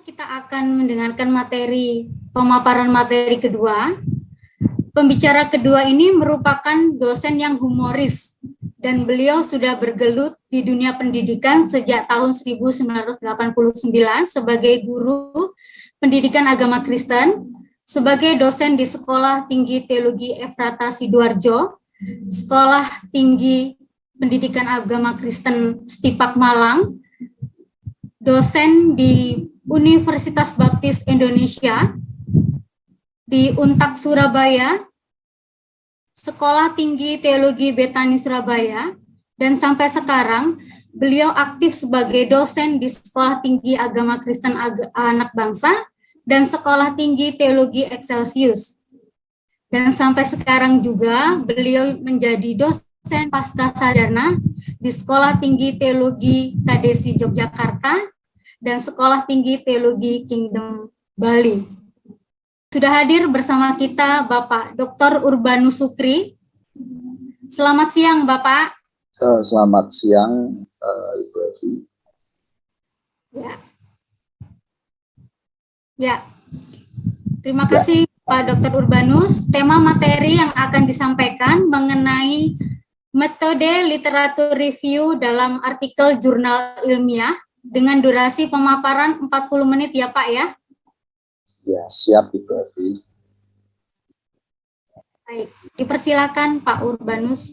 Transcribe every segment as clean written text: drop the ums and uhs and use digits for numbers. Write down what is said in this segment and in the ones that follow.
kita akan mendengarkan pemaparan materi kedua. Pembicara kedua ini merupakan dosen yang humoris dan beliau sudah bergelut di dunia pendidikan sejak tahun 1989 sebagai guru pendidikan agama Kristen, sebagai dosen di Sekolah Tinggi Teologi Efrata Sidoarjo, Sekolah Tinggi Pendidikan Agama Kristen Stipak Malang, dosen di Universitas Baptis Indonesia, di Untak Surabaya, Sekolah Tinggi Teologi Betani Surabaya, dan sampai sekarang beliau aktif sebagai dosen di Sekolah Tinggi Agama Kristen Anak Bangsa dan Sekolah Tinggi Teologi Excelsius. Dan sampai sekarang juga beliau menjadi dosen pasca sarjana di Sekolah Tinggi Teologi KDSI Yogyakarta dan Sekolah Tinggi Teologi Kingdom Bali. Sudah hadir bersama kita Bapak Dr. Urbanus Sukri. Selamat siang, Bapak. Selamat siang, Ibu Evi. Ya. Terima kasih Pak Dr. Urbanus. Tema materi yang akan disampaikan mengenai metode literatur review dalam artikel jurnal ilmiah dengan durasi pemaparan 40 menit ya, Pak ya. Ya, siap Ibu Evi. Baik, dipersilakan Pak Urbanus.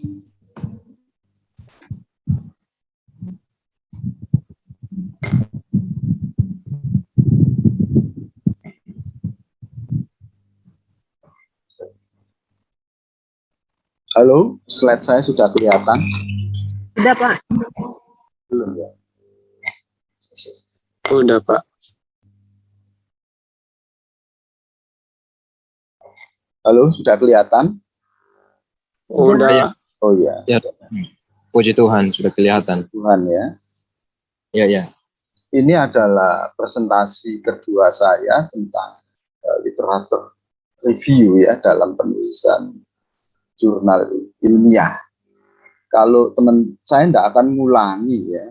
Halo, slide saya sudah kelihatan? Sudah, Pak. Belum ya? Udah, Pak. Halo, sudah kelihatan? Udah. Ya. Oh iya. Ya. Puji Tuhan, sudah kelihatan. Tuhan ya. Ya. Ini adalah presentasi kedua saya tentang literatur review ya dalam penulisan jurnal ilmiah. Kalau saya tidak akan ngulangi ya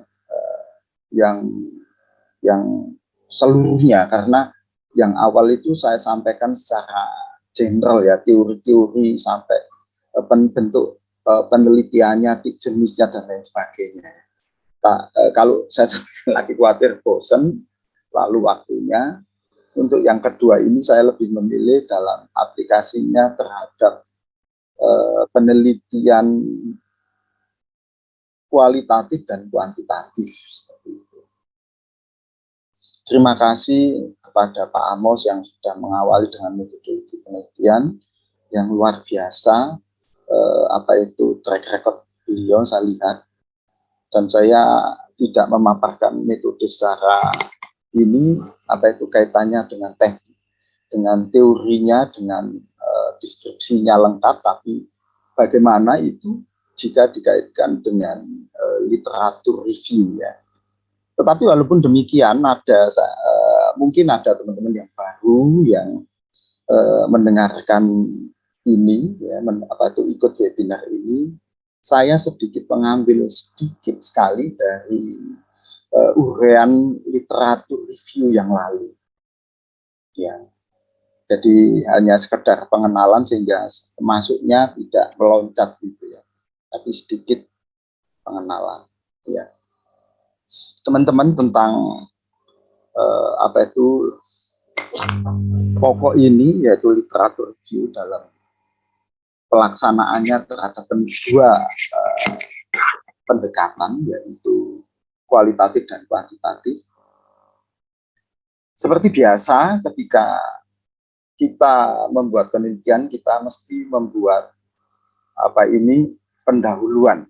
yang seluruhnya, karena yang awal itu saya sampaikan secara general ya, teori-teori sampai bentuk penelitiannya, jenisnya dan lain sebagainya. Kalau saya lagi khawatir bosan, lalu waktunya untuk yang kedua ini saya lebih memilih dalam aplikasinya terhadap penelitian kualitatif dan kuantitatif seperti itu. Terima kasih kepada Pak Amos yang sudah mengawali dengan metodologi penelitian yang luar biasa. Track record beliau saya lihat, dan saya tidak memaparkan metode secara ini kaitannya dengan teknik, dengan teorinya, dengan deskripsinya lengkap, tapi bagaimana itu jika dikaitkan dengan literatur review ya. Tetapi walaupun demikian mungkin ada teman-teman yang baru yang mendengarkan ini ya, ikut webinar ini. Saya sedikit mengambil sedikit sekali dari uraian literatur review yang lalu. Ya. Jadi hanya sekedar pengenalan sehingga masuknya tidak meloncat gitu ya. Tapi sedikit pengenalan ya. Teman-teman tentang pokok ini, yaitu literatur review dalam pelaksanaannya terhadap dua pendekatan, yaitu kualitatif dan kuantitatif. Seperti biasa ketika kita membuat penelitian, kita mesti membuat pendahuluan.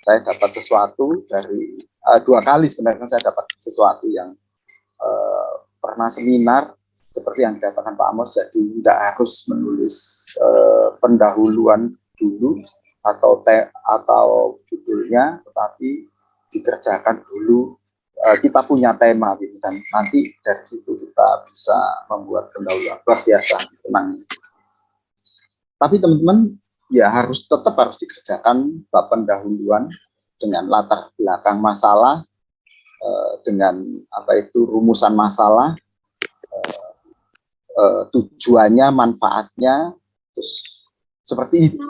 Saya dapat sesuatu dari dua kali sebenarnya saya dapat sesuatu yang pernah seminar seperti yang dikatakan Pak Amos, jadi tidak harus menulis pendahuluan dulu atau judulnya, tetapi dikerjakan dulu. Kita punya tema gitu, dan nanti dari situ kita bisa membuat pendahuluan. Luar biasa, tenang. Tapi teman-teman ya tetap harus dikerjakan bab pendahuluan dengan latar belakang masalah, dengan apa itu rumusan masalah, tujuannya, manfaatnya, terus seperti itu.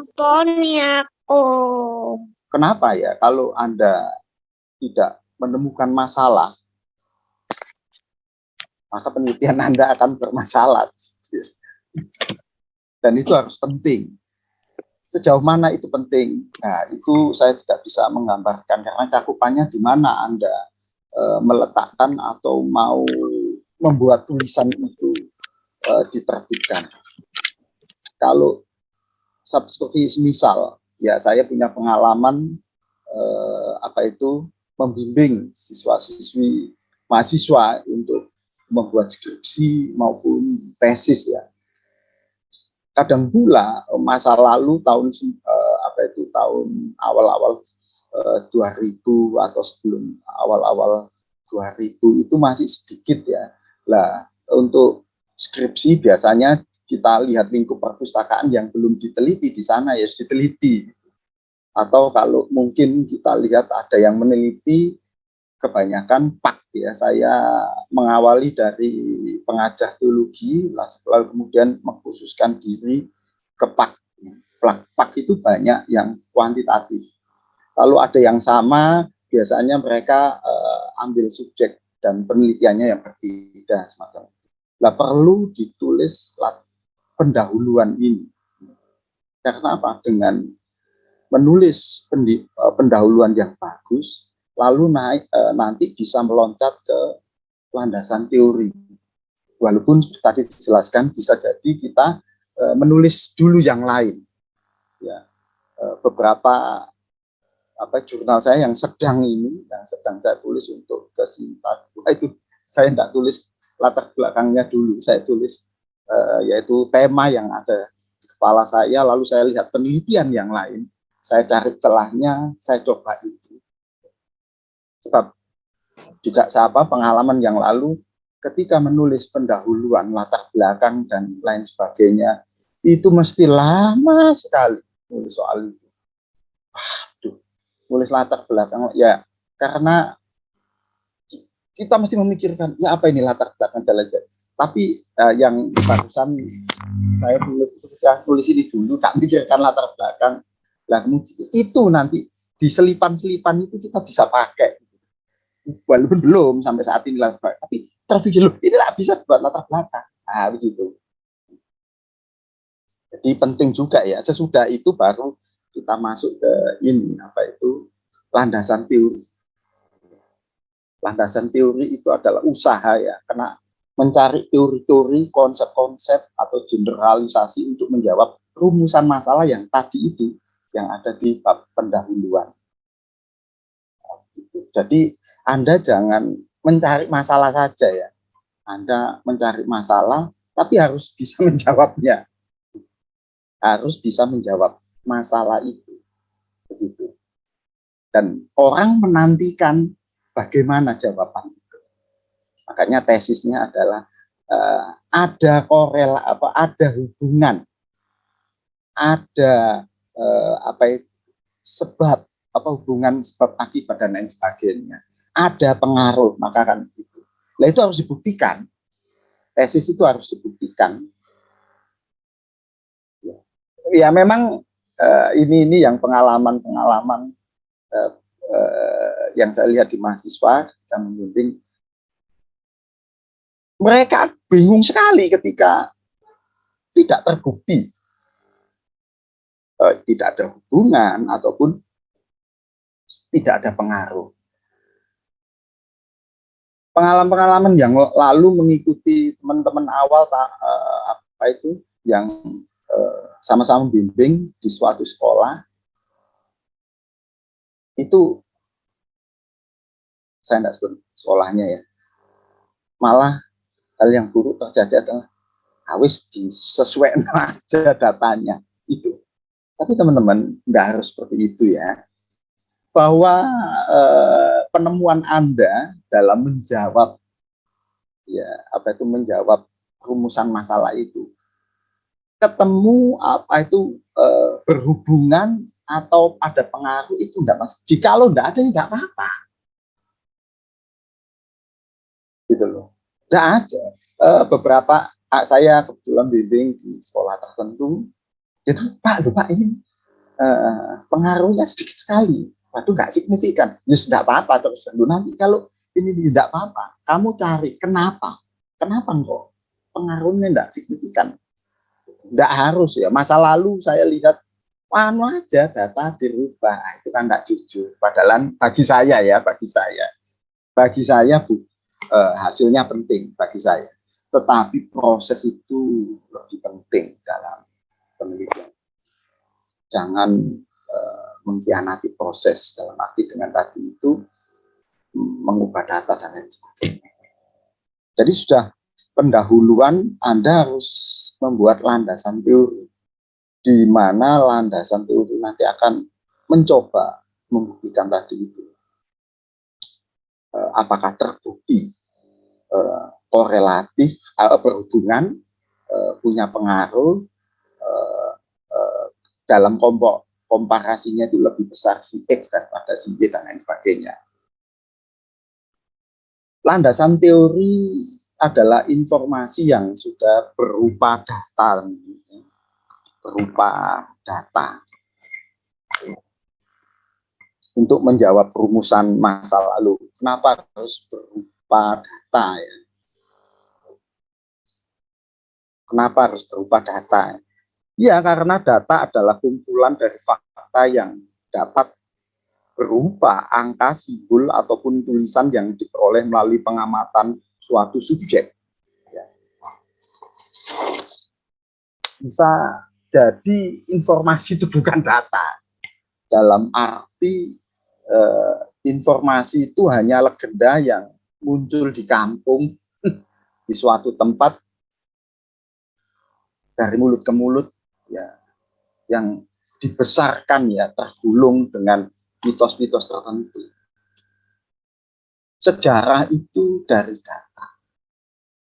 Kenapa ya kalau Anda tidak menemukan masalah, maka penelitian Anda akan bermasalah. Dan itu harus penting. Sejauh mana itu penting? Nah, itu saya tidak bisa menggambarkan karena cakupannya di mana Anda meletakkan atau mau membuat tulisan itu diterbitkan. Kalau seperti semisal, ya saya punya pengalaman apa itu membimbing siswa-siswi mahasiswa untuk membuat skripsi maupun tesis ya. Kadang pula masa lalu tahun apa itu tahun awal-awal 2000 atau sebelum awal-awal 2000 itu masih sedikit ya. Lah untuk skripsi biasanya kita lihat lingkup perpustakaan yang belum diteliti di sana ya diteliti. Atau kalau mungkin kita lihat ada yang meneliti, kebanyakan PAK ya. Saya mengawali dari pengajar teologi, lalu kemudian mengkhususkan diri ke PAK. PAK itu banyak yang kuantitatif. Lalu ada yang sama, biasanya mereka ambil subjek dan penelitiannya yang berbeda semacam. Nah, perlu ditulis pendahuluan ini. Karena apa? Dengan menulis pendahuluan yang bagus, lalu nanti bisa meloncat ke landasan teori. Walaupun tadi dijelaskan bisa jadi kita menulis dulu yang lain. Ya, beberapa jurnal saya yang sedang saya tulis untuk kesintak itu saya tidak tulis latar belakangnya dulu, saya tulis yaitu tema yang ada di kepala saya, lalu saya lihat penelitian yang lain. Saya cari celahnya, saya coba itu. Sebab juga pengalaman yang lalu, ketika menulis pendahuluan, latar belakang, dan lain sebagainya, itu mesti lama sekali nulis soal itu. Waduh, nulis latar belakang, ya karena kita mesti memikirkan, ya apa ini latar belakang jalan-jalan. Tapi yang barusan saya tulis ini dulu, tak mikirkan latar belakang. Nah, itu nanti di selipan-selipan itu kita bisa pakai. Walaupun belum sampai saat ini latar belakang, tapi terpikir loh, ini tidak bisa buat latar belakang. Nah, begitu. Jadi penting juga ya, sesudah itu baru kita masuk ke ini, landasan teori. Landasan teori itu adalah usaha ya, karena mencari teori-teori, konsep-konsep atau generalisasi untuk menjawab rumusan masalah yang tadi itu, yang ada di bab pendahuluan. Jadi Anda jangan mencari masalah saja ya. Anda mencari masalah, tapi harus bisa menjawabnya. Harus bisa menjawab masalah itu. Begitu. Dan orang menantikan bagaimana jawaban itu. Makanya tesisnya adalah ada ada hubungan, ada sebab, hubungan sebab akibat dan lain sebagainya, ada pengaruh, maka kan itu. Nah, itu harus dibuktikan. Tesis itu harus dibuktikan. Ya memang ini yang pengalaman yang saya lihat di mahasiswa yang membimbing, mereka bingung sekali ketika tidak terbukti, tidak ada hubungan ataupun tidak ada pengaruh. Pengalaman-pengalaman yang lalu mengikuti teman-teman awal yang sama-sama bimbing di suatu sekolah, itu saya tidak sebut sekolahnya ya, malah hal yang buruk terjadi adalah harus disesuaikan aja datanya itu. Tapi teman-teman nggak harus seperti itu ya, bahwa penemuan Anda dalam menjawab menjawab rumusan masalah itu ketemu berhubungan atau ada pengaruh, itu enggak mas. Jikalau enggak ada, enggak apa-apa. gitu loh. Tidak ada. Beberapa saya kebetulan bimbing di sekolah tertentu, itu Pak ini pengaruhnya sedikit sekali. Waduh, nggak signifikan. Ya tidak apa-apa terus. Nanti kalau ini tidak apa-apa, kamu cari kenapa? Kenapa kok pengaruhnya tidak signifikan? Tidak harus ya. Masa lalu saya lihat, anu aja data dirubah, itu kan tidak jujur. Padahal bagi saya hasilnya penting bagi saya. Tetapi proses itu lebih penting dalam penelitian. Jangan mengkhianati proses, dalam arti dengan tadi itu mengubah data dan lain sebagainya. Jadi sudah pendahuluan Anda harus membuat landasan teori, di mana landasan teori nanti akan mencoba membuktikan tadi itu apakah terbukti korelatif berhubungan, punya pengaruh dalam komparasinya itu lebih besar si X daripada si Y dan lain sebagainya. Landasan teori adalah informasi yang sudah berupa data, untuk menjawab rumusan masa lalu. Kenapa harus berupa data ya? Kenapa harus berupa data? Ya, karena data adalah kumpulan dari fakta yang dapat berupa angka, simbol, ataupun tulisan yang diperoleh melalui pengamatan suatu subjek. Ya. Bisa jadi informasi itu bukan data. Dalam arti informasi itu hanya legenda yang muncul di kampung, di suatu tempat, dari mulut ke mulut, ya, yang dibesarkan ya, tergulung dengan mitos-mitos tertentu. Sejarah itu dari data.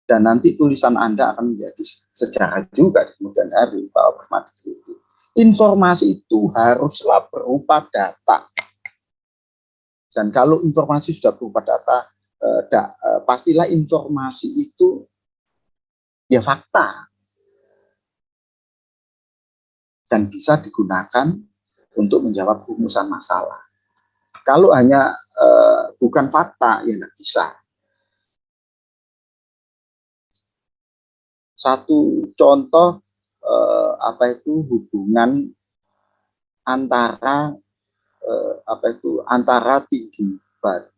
Dan nanti tulisan Anda akan menjadi sejarah juga di kemudian hari bahwa bermati itu. Informasi itu haruslah berupa data. Dan kalau informasi sudah berupa data, pastilah informasi itu ya fakta. Dan bisa digunakan untuk menjawab rumusan masalah. Kalau hanya bukan fakta, ya nggak bisa. Satu contoh hubungan antara antara tinggi badan,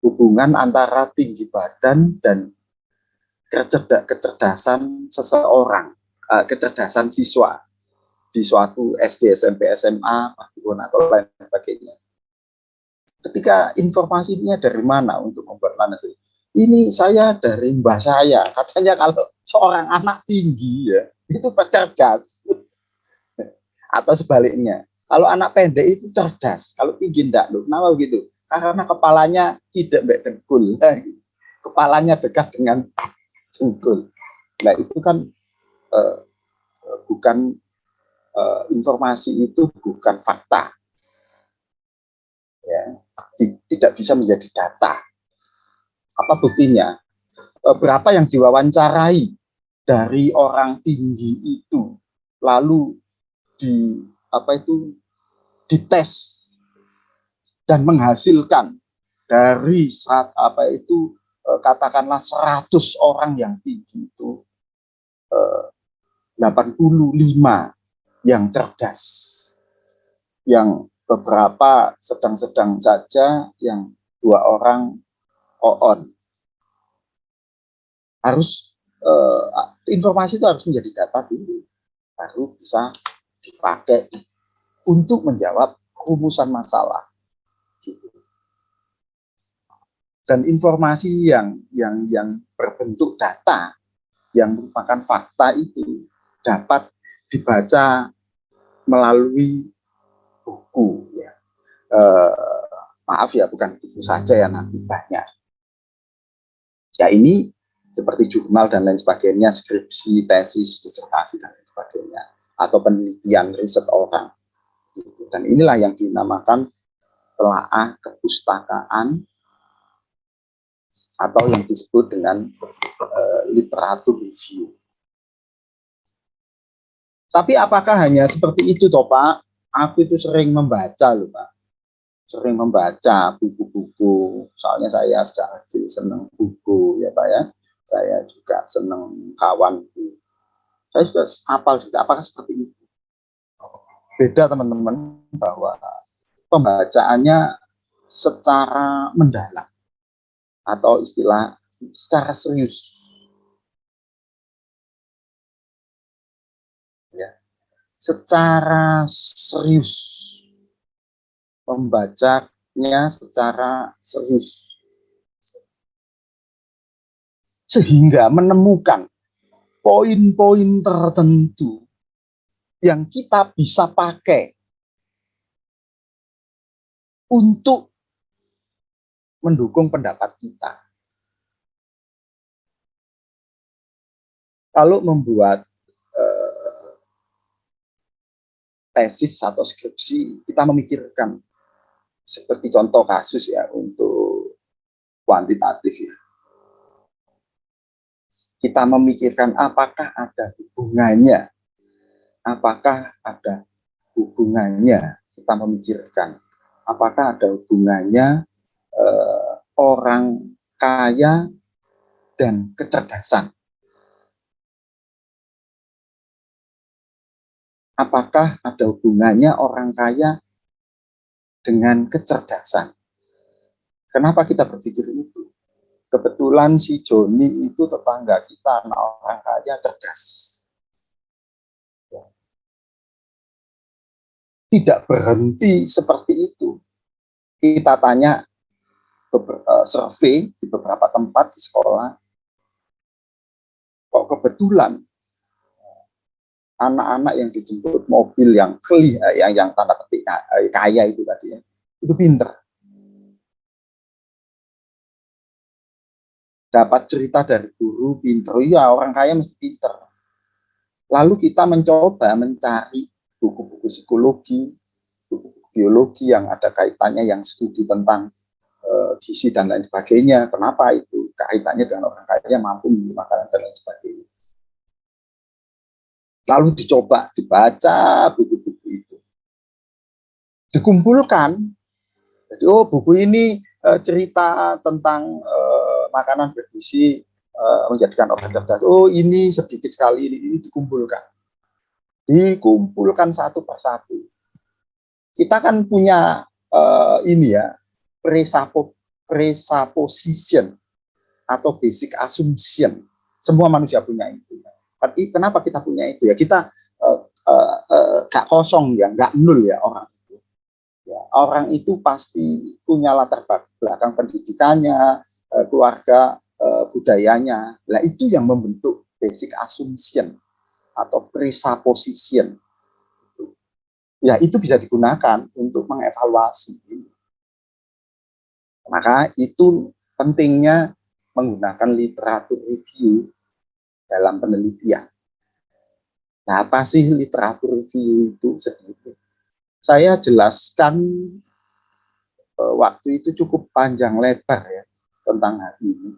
hubungan antara tinggi badan dan kecerdasan seseorang, kecerdasan siswa di suatu SD, SMP, SMA, atau lain sebagainya. Ketika informasinya dari mana untuk membuat landasan? Ini saya dari mbah saya. Katanya kalau seorang anak tinggi ya, itu cerdas. Atau sebaliknya. Kalau anak pendek itu cerdas, kalau tinggi enggak. Loh, kenapa begitu? Karena kepalanya tidak dengkul. Kepalanya dekat dengan dengkul. Nah, itu kan bukan informasi itu bukan fakta. Ya, tidak bisa menjadi data. Apa buktinya? Berapa yang diwawancarai dari orang tinggi itu, lalu dites dan menghasilkan dari katakanlah 100 orang yang tinggi itu 85 yang cerdas, yang beberapa sedang-sedang saja, yang 2 orang on. Harus informasi itu harus menjadi data dulu, baru bisa dipakai untuk menjawab rumusan masalah. Dan informasi yang berbentuk data, yang merupakan fakta itu dapat dibaca melalui buku. Ya. Maaf ya, bukan buku saja ya, nanti banyak. Ya ini seperti jurnal dan lain sebagainya, skripsi, tesis, disertasi dan lain sebagainya, atau penelitian riset orang. Dan inilah yang dinamakan telaah kepustakaan atau yang disebut dengan literatur review. Tapi apakah hanya seperti itu toh Pak? Aku itu sering membaca loh Pak. Sering membaca buku-buku. Soalnya saya sejak kecil senang buku ya Pak ya. Saya juga senang kawan. Saya juga hafal juga. Apakah seperti itu? Beda teman-teman bahwa pembacaannya secara mendalam atau istilah secara serius. Ya. Secara serius, membacanya secara serius, sehingga menemukan poin-poin tertentu yang kita bisa pakai untuk mendukung pendapat kita. Kalau membuat tesis atau skripsi, kita memikirkan seperti contoh kasus ya untuk kuantitatif ya. Kita memikirkan apakah ada hubungannya, kita memikirkan apakah ada hubungannya orang kaya dan kecerdasan. Apakah ada hubungannya orang kaya dengan kecerdasan? Kenapa kita berpikir itu? Kebetulan si Joni itu tetangga kita, anak orang kaya cerdas. Tidak berhenti seperti itu. Kita tanya survei di beberapa tempat di sekolah, kok kebetulan anak-anak yang dijemput mobil yang yang tanda petik kaya itu tadi ya, itu pinter. Dapat cerita dari guru pinter, ya orang kaya mesti pinter. Lalu kita mencoba mencari buku-buku psikologi, buku-buku biologi yang ada kaitannya, yang studi tentang gizi dan lain sebagainya. Kenapa itu kaitannya dengan orang kaya mampu membeli makanan dan lain sebagainya. Lalu dicoba dibaca buku-buku itu, dikumpulkan. Jadi buku ini cerita tentang makanan bergizi menjadikan orang cerdas. Ini sedikit sekali, ini dikumpulkan satu persatu. Kita kan punya ini ya, presupposition atau basic assumption. Semua manusia punya itu. Tapi kenapa kita punya itu ya? Kita gak kosong ya, gak nol ya orang itu. Ya, orang itu pasti punya latar belakang pendidikannya, keluarga, budayanya. Nah itu yang membentuk basic assumption atau presupposition. Ya itu bisa digunakan untuk mengevaluasi. Maka itu pentingnya menggunakan literatur review dalam penelitian. Nah, apa sih literatur review itu? Saya jelaskan waktu itu cukup panjang lebar ya tentang hal ini.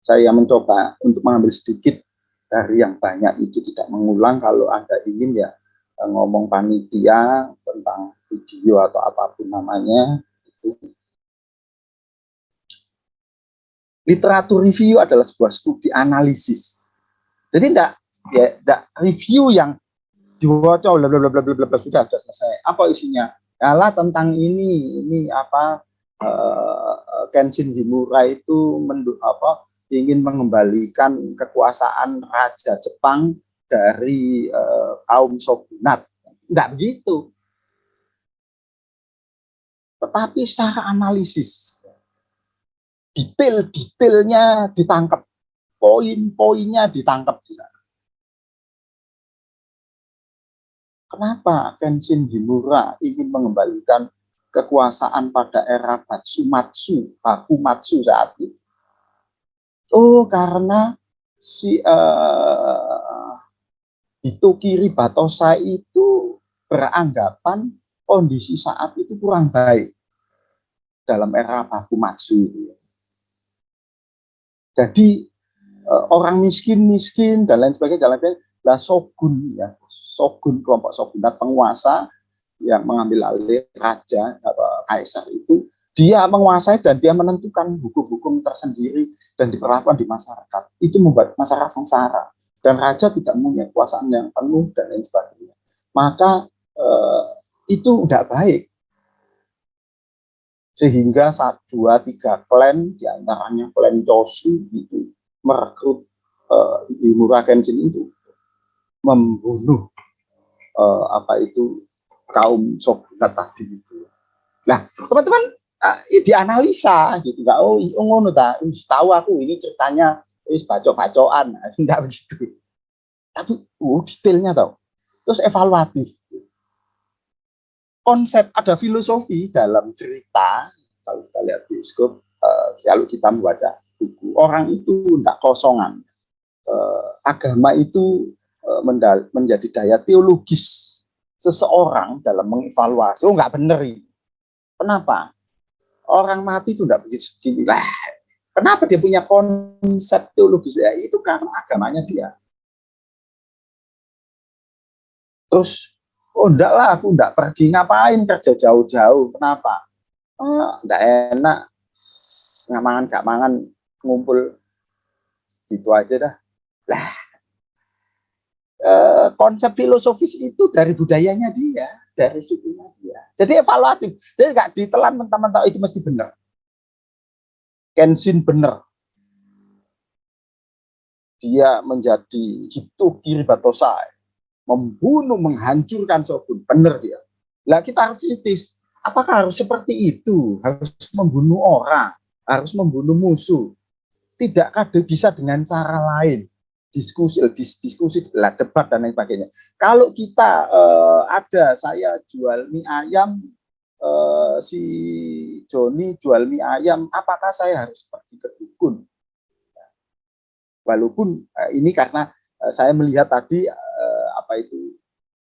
Saya mencoba untuk mengambil sedikit dari yang banyak itu, tidak mengulang. Kalau Anda ingin ya ngomong panitia tentang video atau apapun namanya. Literatur review adalah sebuah studi analisis. Jadi enggak review yang dibaca sudah selesai. Apa isinya? Yalah tentang ini apa Kenshin Himura itu ingin mengembalikan kekuasaan Raja Jepang dari kaum shogunat. Enggak begitu. Tetapi secara analisis, detail-detailnya ditangkap, poin-poinnya ditangkap di sana. Kenapa Kenshin Himura ingin mengembalikan kekuasaan pada era Bakumatsu saat itu? Karena si Hitokiri Batosai itu beranggapan kondisi saat itu kurang baik dalam era Bakumatsu. Jadi orang miskin dan lain sebagainya, lah shogun ya, shogun, kelompok shogunat penguasa yang mengambil alih raja kaisar itu, dia menguasai dan dia menentukan hukum-hukum tersendiri dan diperlakukan di masyarakat. Itu membuat masyarakat sengsara dan raja tidak punya kekuasaan yang penuh dan lain sebagainya. Maka itu tidak baik. Sehingga 1, 2, 3 klan, diantaranya klan Chosu itu merekrut Himura Kenshin itu membunuh kaum shogunat tadi itu. Nah, teman-teman dianalisa gitu, nggak ngono ta, tahu aku ini ceritanya bacok-bacokan, enggak begitu. Tapi detailnya tau. Terus evaluatif. Konsep, ada filosofi dalam cerita. Kalau kita lihat bioskop, kalau kita membaca buku, orang itu tidak kosongan. Agama itu menjadi daya teologis seseorang dalam mengevaluasi. Nggak benar ini. Kenapa? Orang mati itu tidak begitu begini. Lah, kenapa dia punya konsep teologis? Ya, itu karena agamanya dia. Terus, enggak lah, aku enggak pergi, ngapain kerja jauh-jauh. Kenapa? Enggak enak. Nggak mangan, ngumpul. Gitu aja dah. Lah, konsep filosofis itu dari budayanya dia, dari sukunya dia. Jadi evaluatif. Jadi nggak ditelan mentah-mentah itu mesti benar. Kenshin benar. Dia menjadi Hito Kiribatosai, membunuh, menghancurkan shogun. Benar dia. Lah kita harus kritis. Apakah harus seperti itu? Harus membunuh orang, harus membunuh musuh. Tidakkah bisa dengan cara lain? Diskusi, debat dan lain sebagainya. Kalau kita saya jual mie ayam, si Joni jual mie ayam, apakah saya harus pergi ke dukun? Walaupun ini karena saya melihat tadi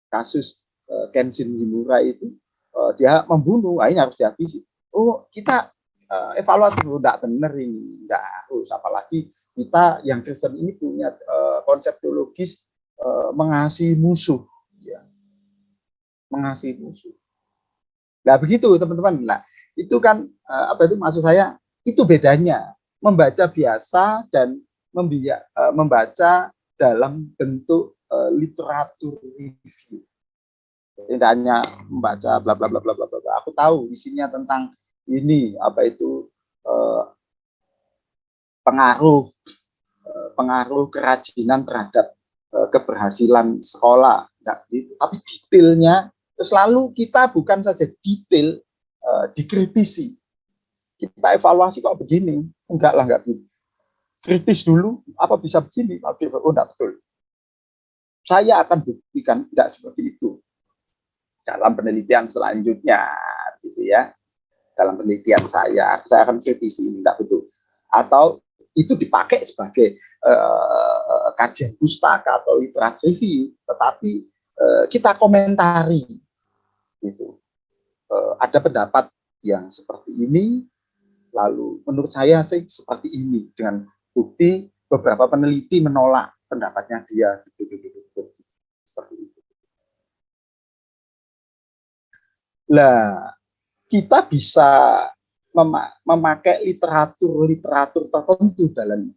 kasus Kenshin Himura itu dia membunuh, ini harus dihabisi. Kita evaluasi dulu, tidak benar ini, tidak harus. Apalagi kita yang Kristen ini punya konsep teologis mengasihi musuh, ya. Mengasihi musuh. Nah begitu teman-teman. Nah itu kan maksud saya, itu bedanya membaca biasa dan membaca dalam bentuk literatur review. Tidak hanya membaca bla bla bla bla bla bla. Aku tahu isinya tentang ini pengaruh kerajinan terhadap keberhasilan sekolah. Tapi detailnya selalu kita bukan saja detail dikritisi. Kita evaluasi kok begini, enggak begini. Kritis dulu, apa bisa begini? Enggak betul. Saya akan buktikan tidak seperti itu dalam penelitian selanjutnya, gitu ya. Dalam penelitian saya akan kritisi ini tidak betul. Atau itu dipakai sebagai kajian pustaka atau literatur review, tetapi kita komentari, gitu. Ada pendapat yang seperti ini, lalu menurut saya sih seperti ini, dengan bukti beberapa peneliti menolak pendapatnya dia, seperti itu. Lah, kita bisa memakai literatur tertentu dalam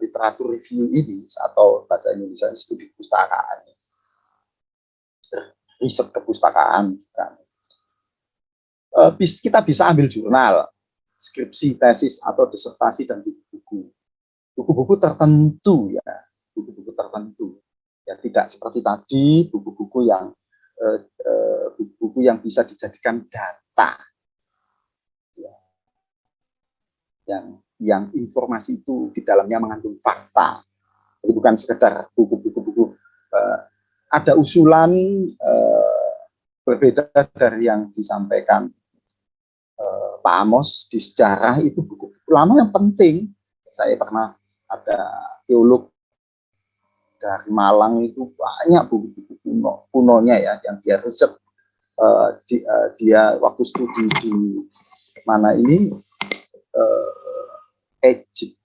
literatur review ini, atau bahasa Indonesia studi kepustakaan, riset kepustakaan. Kita bisa ambil jurnal, skripsi, tesis, atau disertasi, dan buku-buku tertentu ya, buku-buku tertentu ya, tidak seperti tadi buku-buku yang bisa dijadikan data ya, yang informasi itu di dalamnya mengandung fakta. Jadi bukan sekedar buku-buku ada usulan berbeda dari yang disampaikan Pak Amos di sejarah. Itu buku-buku lama yang penting. Saya pernah ada teolog dari Malang, itu banyak buku-buku kunonya ya yang dia riset. Dia waktu studi di mana ini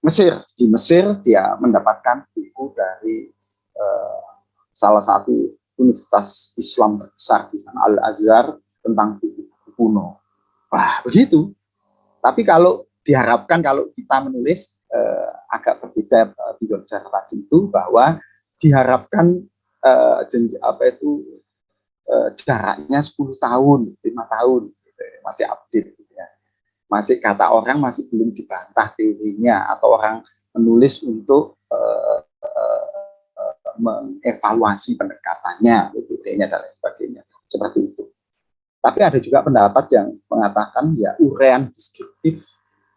Mesir. Di Mesir dia mendapatkan buku dari salah satu universitas Islam terbesar di sana, Al-Azhar, tentang buku kuno. Wah, begitu. Tapi kalau diharapkan kalau kita menulis agak berbeda di Yogyakarta tadi itu, bahwa diharapkan jaraknya 10 tahun, 5 tahun, gitu, masih update. Gitu ya. Masih kata orang masih belum dibantah teorinya, atau orang menulis untuk mengevaluasi pendekatannya, idenya dan lain sebagainya, seperti itu. Tapi ada juga pendapat yang mengatakan ya uraian deskriptif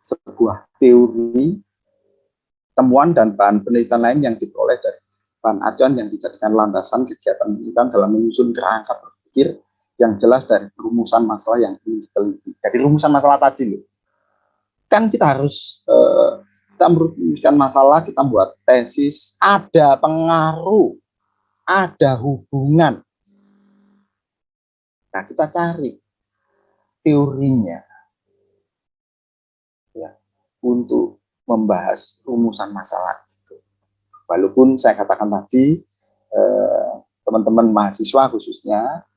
sebuah teori, temuan dan bahan penelitian lain yang diperoleh dari bahan acuan yang dijadikan landasan kegiatan penelitian dalam menyusun kerangka berpikir yang jelas dari rumusan masalah yang ingin diteliti. Jadi rumusan masalah tadi loh. Kan kita harus kita merumuskan masalah, kita buat tesis, ada pengaruh, ada hubungan. Nah, kita cari teorinya ya, untuk membahas rumusan masalah itu. Walaupun saya katakan tadi, teman-teman mahasiswa khususnya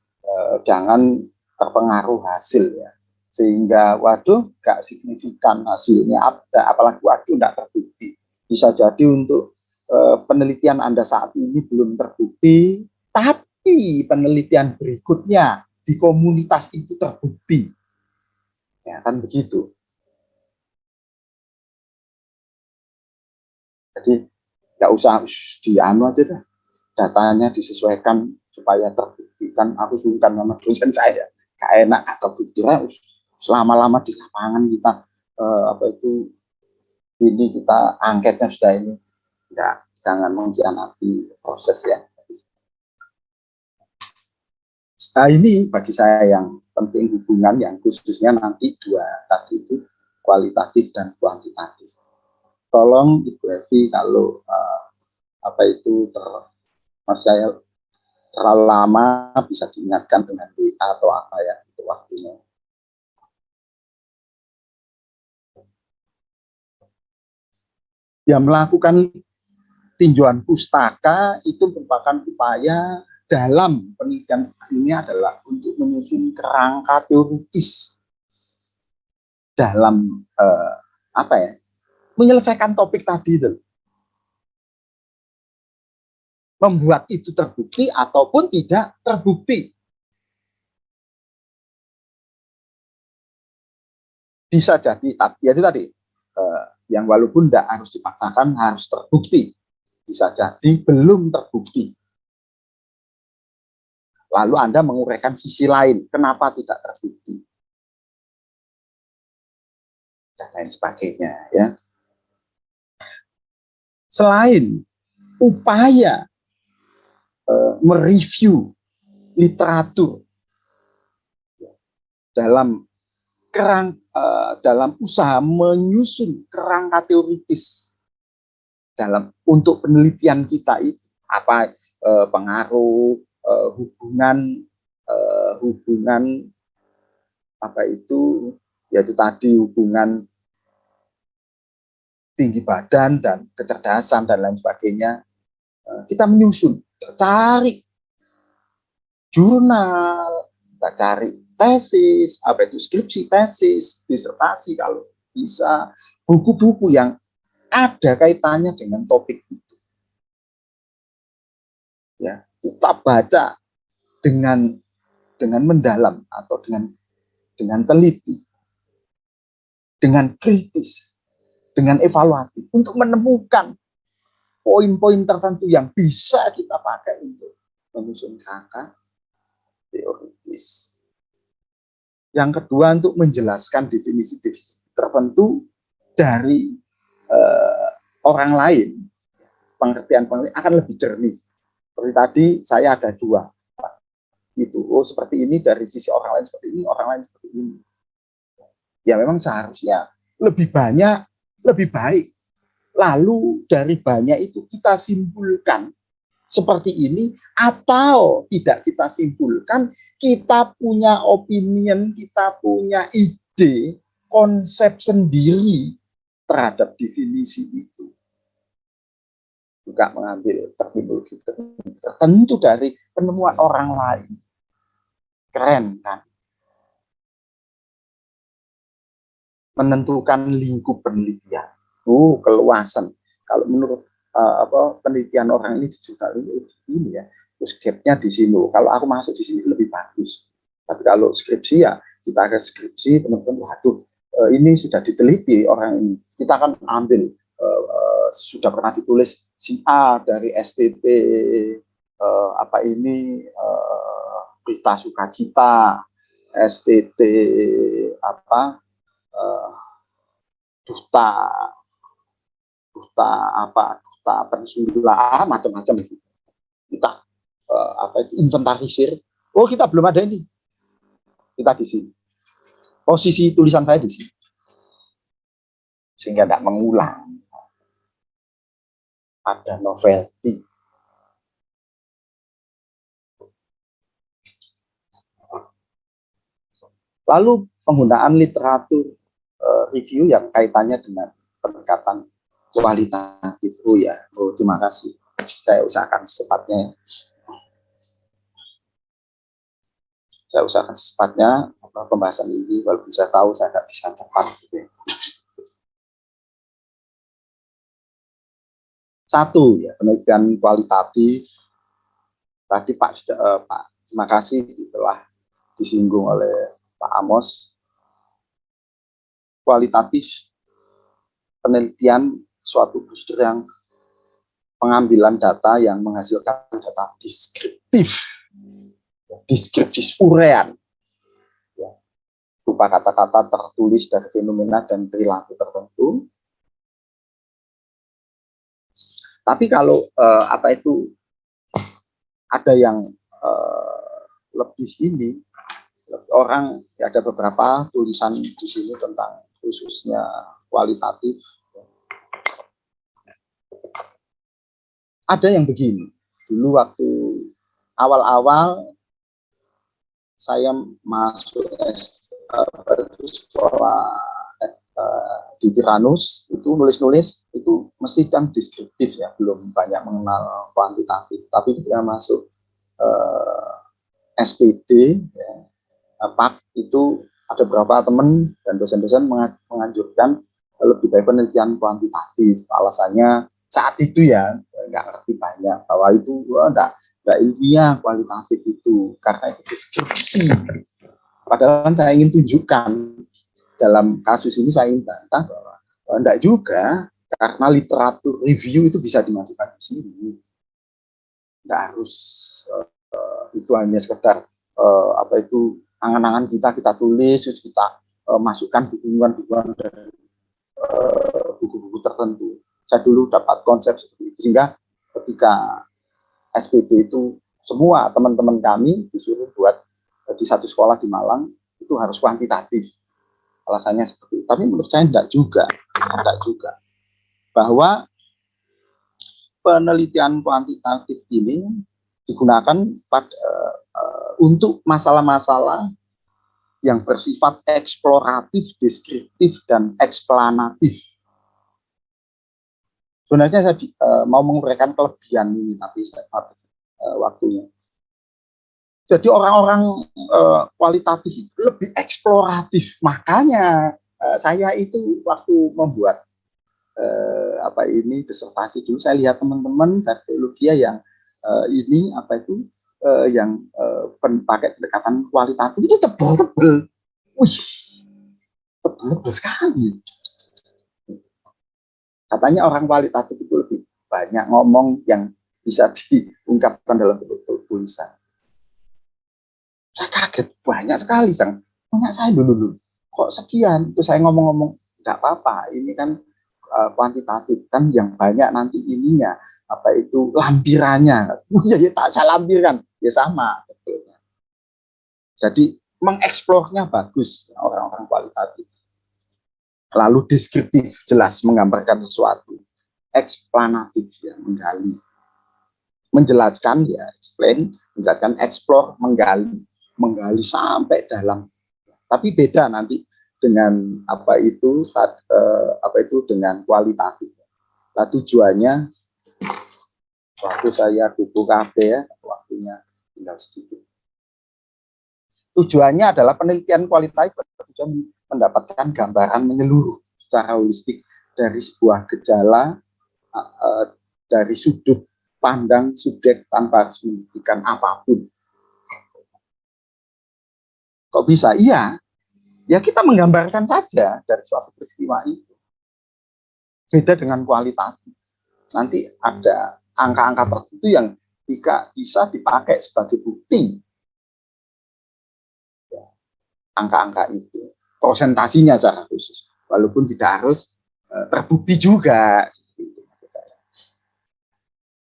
jangan terpengaruh hasil ya. Sehingga waduh gak signifikan hasilnya, apalagi waduh gak terbukti. Bisa jadi untuk penelitian Anda saat ini belum terbukti, tapi penelitian berikutnya di komunitas itu terbukti. Ya kan begitu. Jadi nggak usah dianu aja dah, datanya disesuaikan supaya terbuktikan. Aku sungkan sama dosen saya, gak enak atau buktinya selama-lama di lapangan kita ini kita angketnya sudah ini, enggak, jangan mengkhianati proses ya. Nah, ini bagi saya yang penting, hubungan yang khususnya nanti dua tadi itu, kualitatif dan kuantitatif. Tolong Ibu Evi kalau saya terlalu lama bisa diingatkan dengan WA atau apa ya, itu waktunya. Ya, melakukan tinjauan pustaka itu merupakan upaya dalam penelitian ini adalah untuk menyusun kerangka teoritis dalam menyelesaikan topik tadi itu. Membuat itu terbukti ataupun tidak terbukti. Bisa jadi, ya itu tadi, yang walaupun tidak harus dipaksakan harus terbukti. Bisa jadi belum terbukti. Lalu Anda menguraikan sisi lain, kenapa tidak terbukti. Dan lain sebagainya. Ya. Selain upaya mereview literatur dalam usaha menyusun kerangka teoritis untuk penelitian kita itu, apa pengaruh, hubungan apa itu, yaitu tadi hubungan tinggi badan dan kecerdasan dan lain sebagainya. Kita menyusun, cari jurnal, kita cari tesis, apa itu skripsi, tesis, disertasi kalau bisa, buku-buku yang ada kaitannya dengan topik itu. Ya, kita baca dengan mendalam atau dengan teliti, dengan kritis, dengan evaluatif untuk menemukan poin-poin tertentu yang bisa kita pakai untuk menyusun kerangka teoritis. Yang kedua, untuk menjelaskan definisi-definisi tertentu dari orang lain, pengertian akan lebih jernih. Seperti tadi saya ada dua, itu seperti ini dari sisi orang lain seperti ini, orang lain seperti ini. Ya memang seharusnya lebih banyak, lebih baik. Lalu dari banyak itu kita simpulkan seperti ini, atau tidak kita simpulkan, kita punya opinion, kita punya ide, konsep sendiri terhadap definisi itu, juga mengambil terminologi tertentu dari penemuan orang lain. Keren kan? Menentukan lingkup penelitian. Keluasan. Kalau menurut penelitian orang ini juga ini ya, terus gapnya di sini. Kalau aku masuk di sini lebih bagus. Tapi kalau skripsi ya kita ke skripsi teman-teman, waduh ini sudah diteliti orang ini. Kita akan ambil sudah pernah ditulis si A dari STP Berita Sukacita, STT duta Pensula, macam-macam gitu. Kita inventarisir. Oh, kita belum ada ini. Kita di sini. Posisi tulisan saya di sini. Sehingga tidak mengulang. Ada novelty. Lalu penggunaan literatur review yang kaitannya dengan pendekatan kualitatif. Terima kasih. Saya usahakan secepatnya. Pembahasan ini, walaupun saya tahu saya tidak bisa cepat. Satu, ya, penelitian kualitatif. Tadi Pak, terima kasih telah disinggung oleh Pak Amos. Kualitatif penelitian suatu prosedur yang pengambilan data yang menghasilkan data deskriptif, urean, ya, berupa kata-kata tertulis dari fenomena dan perilaku tertentu. Tapi kalau ada yang lebih ini, orang ya, ada beberapa tulisan di sini tentang khususnya kualitatif. Ada yang begini, dulu waktu awal-awal saya masuk sekolah di Tiranus, itu nulis-nulis itu mesti kan deskriptif ya, belum banyak mengenal kuantitatif. Tapi ketika masuk SPD ya, Pak, itu ada beberapa teman dan dosen-dosen menganjurkan lebih baik penelitian kuantitatif. Alasannya saat itu ya nggak ngerti banyak bahwa itu nggak ilmiah kualitatif itu, karena itu deskripsi. Padahal saya ingin tunjukkan dalam kasus ini, saya ingin bantah bahwa enggak juga, karena literatur review itu bisa dimasukkan di sini. Enggak harus itu hanya sekedar angan-angan kita tulis, kita masukkan buku-buku dari buku-buku tertentu. Saya dulu dapat konsep seperti itu, sehingga ketika SPD itu semua teman-teman kami disuruh buat di satu sekolah di Malang itu harus kuantitatif. Alasannya seperti itu. Tapi menurut saya enggak juga. Bahwa penelitian kuantitatif ini digunakan untuk masalah-masalah yang bersifat eksploratif, deskriptif, dan eksplanatif. Sebenarnya saya mau menguraikan kelebihan ini, tapi saya waktunya. Jadi orang-orang kualitatif lebih eksploratif. Makanya saya itu waktu membuat disertasi dulu, saya lihat teman-teman dari teologi yang yang pakai pendekatan kualitatif itu tebal-tebal. Wih, tebal-tebal sekali. Katanya orang kualitatif itu lebih banyak ngomong yang bisa diungkapkan dalam bentuk tulisan. Saya kaget, banyak sekali. Banyak saya dulu. Kok sekian? Itu saya ngomong-ngomong, nggak apa-apa. Ini kan kuantitatif, kan yang banyak nanti ininya. Lampirannya. Ya tak saya lampirkan. Ya sama. Jadi mengeksplornya bagus orang-orang kualitatif. Lalu deskriptif, jelas menggambarkan sesuatu. Eksplanatif, ya, menggali. Menjelaskan, ya, explain, menjelaskan, explore, menggali sampai dalam. Tapi beda nanti dengan apa itu dengan kualitatif. Nah, tujuannya waktu saya buku KB ya, waktunya tinggal sedikit. Tujuannya adalah penelitian kualitatif bertujuan mendapatkan gambaran menyeluruh secara holistik dari sebuah gejala dari sudut pandang subjek tanpa harus membuktikan apapun. Kok bisa? Iya, ya kita menggambarkan saja dari suatu peristiwa itu. Beda dengan kualitatif. Nanti ada angka-angka tertentu yang bisa dipakai sebagai bukti. Ya, angka-angka itu, prosentasinya secara khusus. Walaupun tidak harus terbukti juga.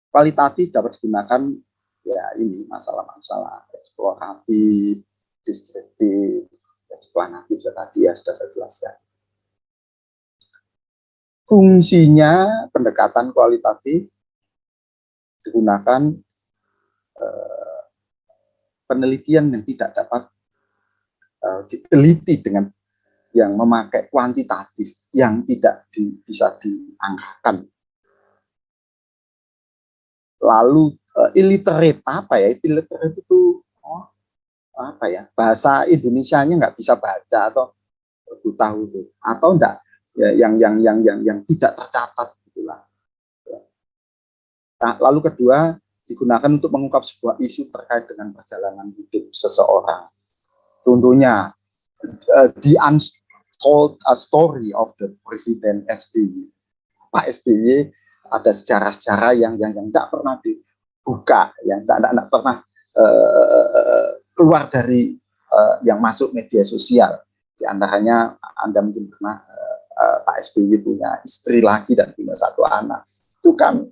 Kualitatif dapat digunakan ya ini masalah-masalah eksploratif, deskriptif, eksplanatif tadi ya sudah saya jelaskan. Fungsinya pendekatan kualitatif digunakan penelitian yang tidak dapat diteliti dengan yang memakai kuantitatif yang tidak bisa diangkakan. Lalu illiterate apa ya? Illiterate itu apa ya? Bahasa Indonesianya nggak bisa baca atau buta huruf atau enggak ya, yang tidak tercatat gitulah. Nah, lalu kedua digunakan untuk mengungkap sebuah isu terkait dengan perjalanan hidup seseorang. Contohnya the untold story of the President SBY. Pak SBY ada sejarah-sejarah yang tidak pernah dibuka, yang tidak pernah keluar dari yang masuk media sosial. Di antaranya Anda mungkin pernah Pak SBY punya istri lagi dan punya satu anak. Itu kan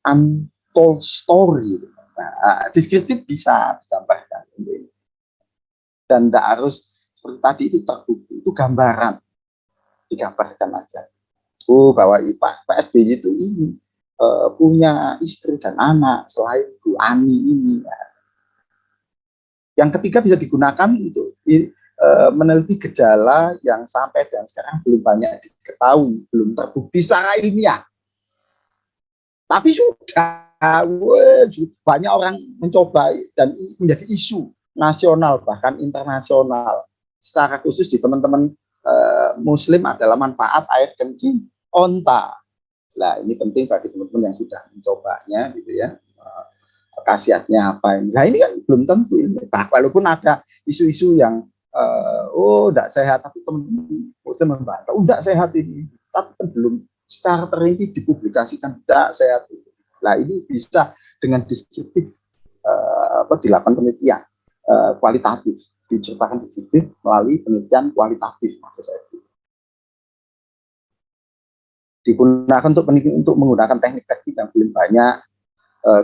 untold story. Nah, deskriptif bisa digambarkan. Dan tidak harus seperti tadi itu terbukti, itu gambaran. Digambarkan aja. Oh, bahwa Pak SBY itu ini punya istri dan anak selain Bu Ani ini. Yang ketiga bisa digunakan untuk meneliti gejala yang sampai dan sekarang belum banyak diketahui, belum terbukti secara ilmiah. Tapi sudah banyak orang mencoba dan menjadi isu nasional bahkan internasional. Secara khusus di teman-teman Muslim adalah manfaat air kencing onta. Nah, ini penting bagi teman-teman yang sudah mencobanya, gitu ya. Khasiatnya apa ini? Nah, ini kan belum tentu ini. Walaupun ada isu-isu yang tidak sehat, tapi teman-teman Muslim membantah, tidak sehat ini. Tapi kan belum secara terinci dipublikasikan tidak sehat. Nah, ini bisa dengan deskriptif dilakukan penelitian kualitatif, diceritakan deskriptif melalui penelitian kualitatif, maksud saya. Digunakan untuk menggunakan teknik-teknik yang belum banyak,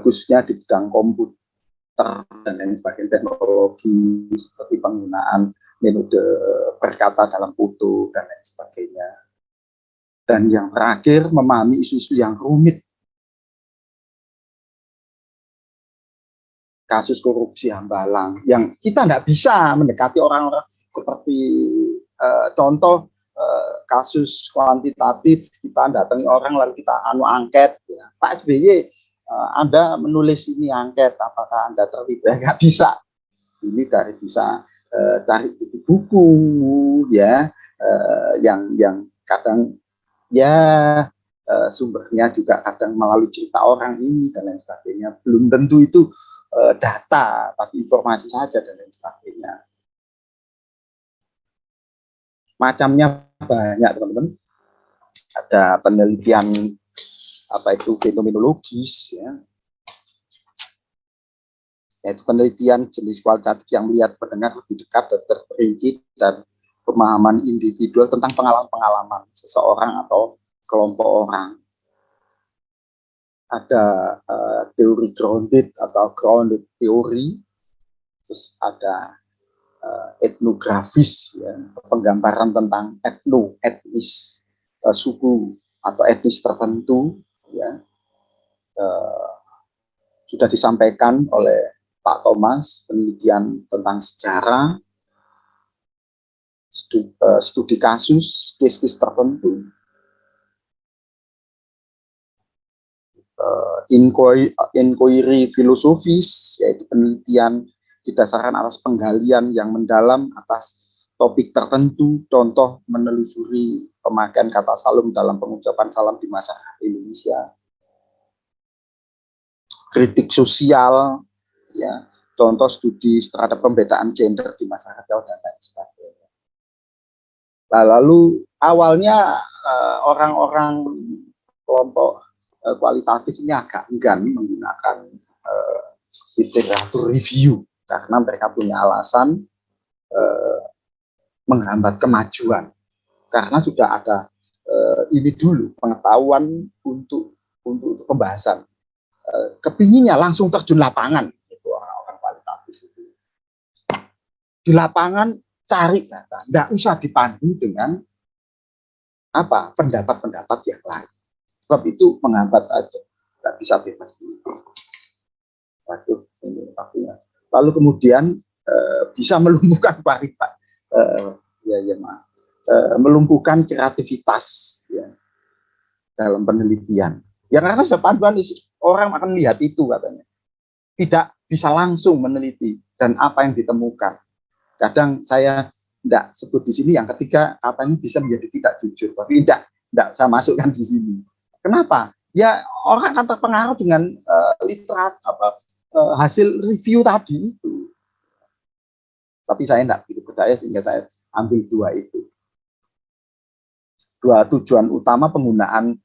khususnya di bidang komputer dan lain sebagainya, teknologi seperti penggunaan metode berkata dalam foto dan lain sebagainya. Dan yang terakhir, memahami isu-isu yang rumit. Kasus korupsi Hambalang yang kita tidak bisa mendekati orang-orang seperti contoh kasus kuantitatif, kita datangi orang lalu kita angket ya. Pak SBY, Anda menulis ini angket, apakah Anda terlibat? Nggak bisa. Ini dari bisa cari buku ya, yang kadang ya sumbernya juga kadang melalui cerita orang ini dan lain sebagainya. Belum tentu itu data, tapi informasi saja dan lain sebagainya. Macamnya banyak, teman-teman. Ada penelitian fenomenologis ya. Yaitu penelitian jenis kualitatif yang melihat pendengar lebih dekat dan terperinci dan pemahaman individual tentang pengalaman-pengalaman seseorang atau kelompok orang. Ada teori grounded atau grounded teori, terus ada etnografis, ya, penggambaran tentang etnis suku atau etnis tertentu, ya, sudah disampaikan oleh Pak Thomas, penelitian tentang sejarah, studi kasus, case-case tertentu, inquiry filosofis, yaitu penelitian didasarkan atas penggalian yang mendalam atas topik tertentu, contoh menelusuri pemakaian kata salam dalam pengucapan salam di masyarakat Indonesia, kritik sosial, ya, contoh studi terhadap pembedaan gender di masyarakat Jawa dan lain sebagainya. Lalu awalnya orang-orang kelompok kualitatif ini agak enggan menggunakan literatur review karena mereka punya alasan menghambat kemajuan, karena sudah ada ini dulu pengetahuan untuk pembahasan. Kepinginnya langsung terjun lapangan, itu orang-orang kualitatif itu. Di lapangan cari data, tidak usah dipandu dengan apa pendapat-pendapat yang lain. Sebab itu menghambat aja, tidak bisa bebas. Waduh, ini waktunya. Lalu kemudian bisa melumpuhkan kualitas, melumpuhkan kreativitas, ya, dalam penelitian. Ya karena sepanduan orang akan lihat itu katanya. Tidak bisa langsung meneliti dan apa yang ditemukan. Kadang saya tidak sebut di sini, yang ketiga katanya bisa menjadi tidak jujur, tapi tidak saya masukkan di sini. Kenapa? Ya orang akan terpengaruh dengan hasil review tadi itu. Tapi saya tidak begitu percaya, sehingga saya ambil dua itu. Dua tujuan utama penggunaan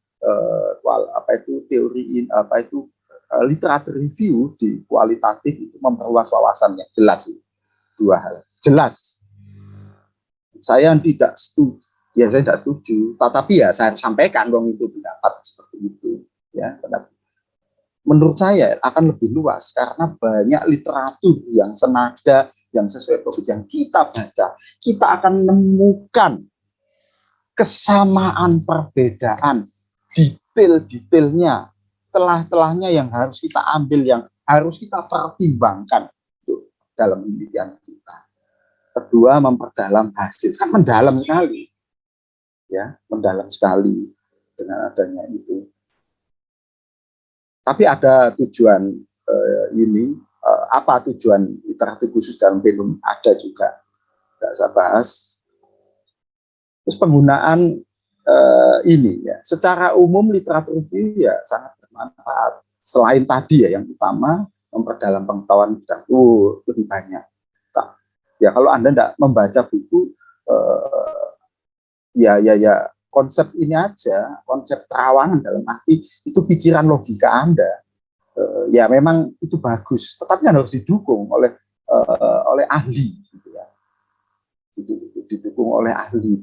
literatur review di kualitatif itu memperluas wawasan, yang jelas itu. Dua hal jelas. Saya tidak setuju, ya saya tidak setuju, tetapi ya saya sampaikan dong itu pendapat seperti itu, ya. Menurut saya akan lebih luas karena banyak literatur yang senada, yang sesuai topik yang kita baca, kita akan menemukan kesamaan, perbedaan, detail-detailnya, telah-telahnya yang harus kita ambil, yang harus kita pertimbangkan dalam penelitian kita. Kedua, memperdalam hasil, kan mendalam sekali, ya, mendalam sekali dengan adanya itu. Tapi ada tujuan ini, apa tujuan literatur khusus dalam film, ada juga, tidak saya bahas. Terus penggunaan ini, ya, secara umum literatur review ya sangat bermanfaat. Selain tadi ya yang utama memperdalam pengetahuan bidang lebih banyak. Ya kalau Anda tidak membaca buku, ya konsep ini aja, konsep terawangan dalam arti itu pikiran logika Anda, ya memang itu bagus, tetapi kan harus didukung oleh ahli, gitu ya, didukung oleh ahli.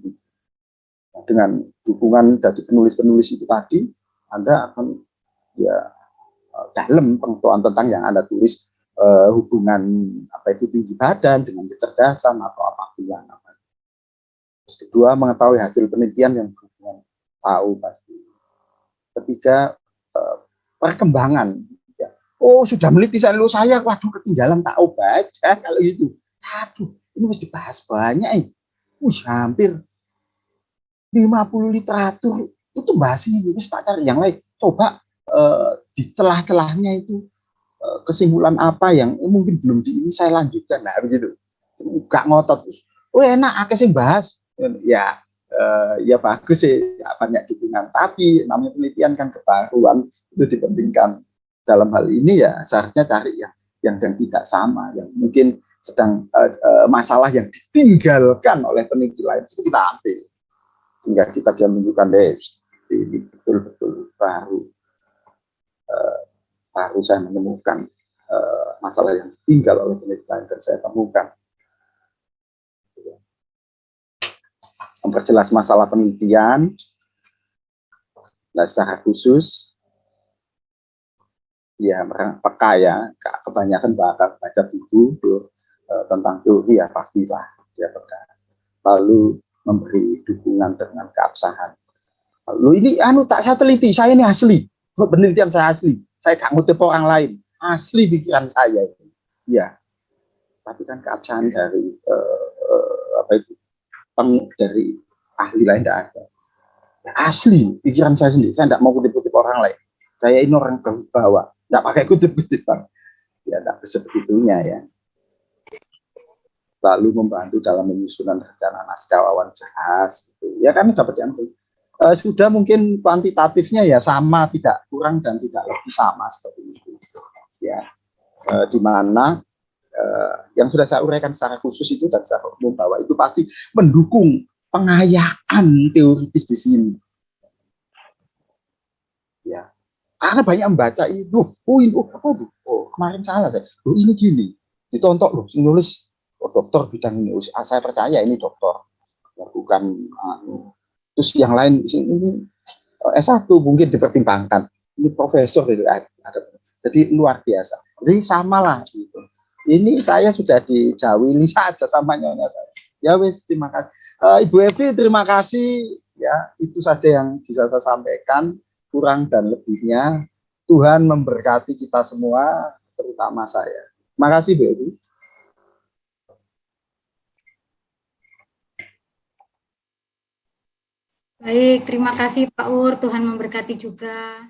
Dengan dukungan dari penulis-penulis itu tadi, Anda akan ya dalam pengetahuan tentang yang Anda tulis, hubungan apa itu tinggi badan dengan kecerdasan atau apapun yang apa. Terus kedua, mengetahui hasil penelitian yang berhubungan, tahu pasti. Ketiga, perkembangan. Ya. Oh sudah meneliti saya, waduh ketinggalan, tahu baca kalau itu. Aduh, ini mesti bahas banyak. Hampir 50 literatur itu bahas ini, tak cari yang lain. Coba di celah-celahnya itu kesimpulan apa yang mungkin belum ini saya lanjutkan, nah begitu. Gak ngotot terus. Oh enak, akeh sing bahas. Ya bagus sih, banyak dukungan. Tapi namanya penelitian kan kebaruan, itu dipentingkan. Dalam hal ini ya seharusnya cari yang tidak sama, yang mungkin sedang masalah yang ditinggalkan oleh peneliti lain, itu kita ambil. Sehingga kita bisa menunjukkan ini betul-betul baru saya menemukan masalah yang tinggal oleh penelitian dan saya temukan. Memperjelas masalah penelitian, nah secara khusus, ya peka ya, kebanyakan baca buku tentang teori ya pastilah dia peka. Lalu memberi dukungan dengan keabsahan. Lalu ini tak saya teliti, saya ini asli, penelitian saya asli. Saya gak ngutip orang lain, asli pikiran saya itu. Ya, tapi kan keabsahan dari dari ahli lain tidak ada. Asli pikiran saya sendiri, saya tidak mau kutip-kutip orang lain. Saya ini orang bawah, tidak pakai kutip-kutipan. Ya tidak sebegitunya ya. Lalu membantu dalam menyusunan rencana naskah wawan jelas gitu. Ya kami dapat yang sudah mungkin kuantitatifnya ya sama, tidak kurang dan tidak lebih sama seperti itu ya. Di mana yang sudah saya uraikan secara khusus itu dan secara umum bahwa itu pasti mendukung pengayaan teoritis di sini ya, karena banyak membaca itu kemarin salah saya, ini gini ditonton loh nulis dokter bidang ini, saya percaya ini dokter ya, bukan terus yang lain ini S1 mungkin dipertimbangkan, ini profesor ada, jadi luar biasa, jadi samalah gitu. Ini saya sudah dijawili saja sama nyonya saya. Ya wes, terima kasih Ibu Evi, terima kasih ya, itu saja yang bisa saya sampaikan, kurang dan lebihnya Tuhan memberkati kita semua, terutama saya. Terima kasih Bu Evi. Baik, terima kasih Pak Ur, Tuhan memberkati juga.